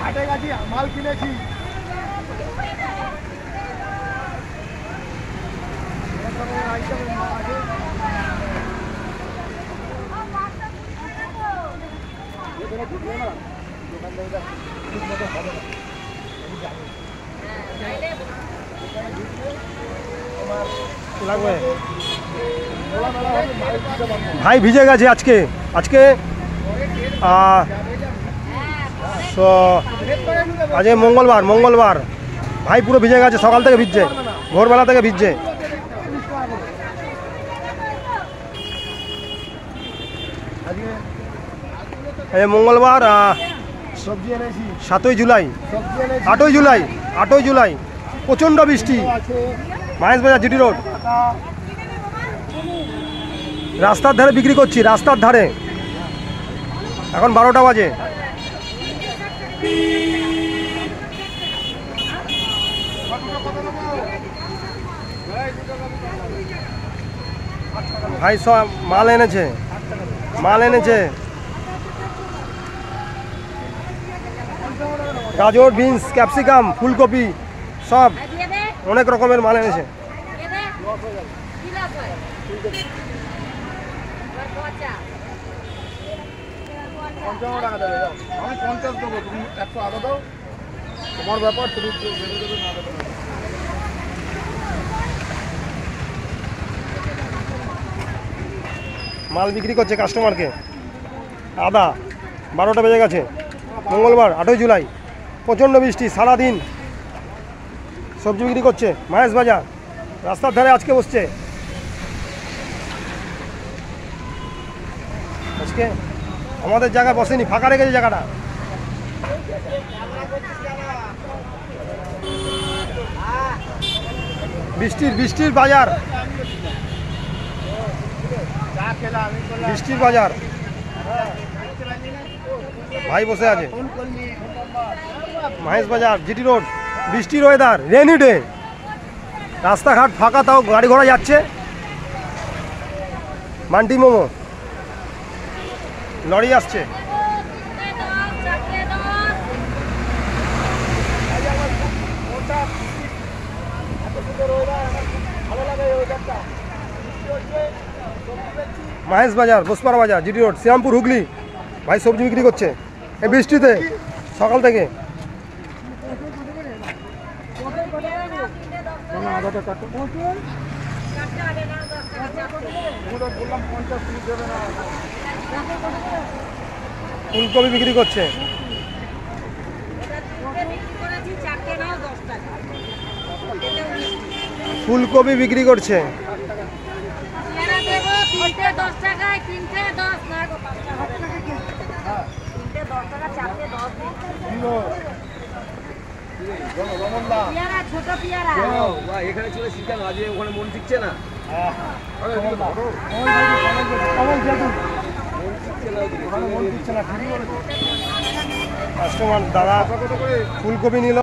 হাটে গেছি মাল কিনেছি। ভাই ভিজে গেছে আজকে আজকে আজ মঙ্গলবার ভাই পুরো ভিজে গেছে, সকাল থেকে ভিজছে, ভোরবেলা থেকে ভিজছে। এই মঙ্গলবার 7ই জুলাই 8ই জুলাই প্রচণ্ড বৃষ্টি। মহেশবাজার জিটি রোড, রাস্তার ধারে বিক্রি করছি, রাস্তার ধারে। এখন 12টা বাজে। ভাই সব মাল এনেছে গাজর, বিনস, ক্যাপসিকাম, ফুলকপি, সব অনেক রকমের মাল এনেছে। তোমার ব্যাপার, তুমি মাল বিক্রি করছে কাস্টমারকে। আদা 12টা বেজে গেছে, মঙ্গলবার 8ই জুলাই, প্রচণ্ড বৃষ্টি সারাদিন। সবজি বিক্রি করছে মহেশবাজার, রাস্তার ধারে আজকে বসছে। আজকে আমাদের জায়গায় বসেনি, ফাঁকা রেখেছে জায়গাটা। বৃষ্টির বাজার, ভাই বসে আছে মহেশবাজার জিটি রোড। বৃষ্টির ওয়েদার, রেনি ডে, রাস্তাঘাট ফাঁকা, তাও গাড়ি ঘোড়া যাচ্ছে। মান্টি মোমো, লরি আসছে। মহেশবাজার, বসপাড়া বাজার, জিটি রোড, শ্রীরামপুর, হুগলি। ভাই সবজি বিক্রি করছে এই বৃষ্টিতে সকাল থেকে। ফুলকপি বিক্রি করছে, ফুলকপি বিক্রি করছে। এখানে চলে শিখা আজকে ওখানে মন ঠিকছে না। কাস্টমার দাদা ফুলকপি নিল।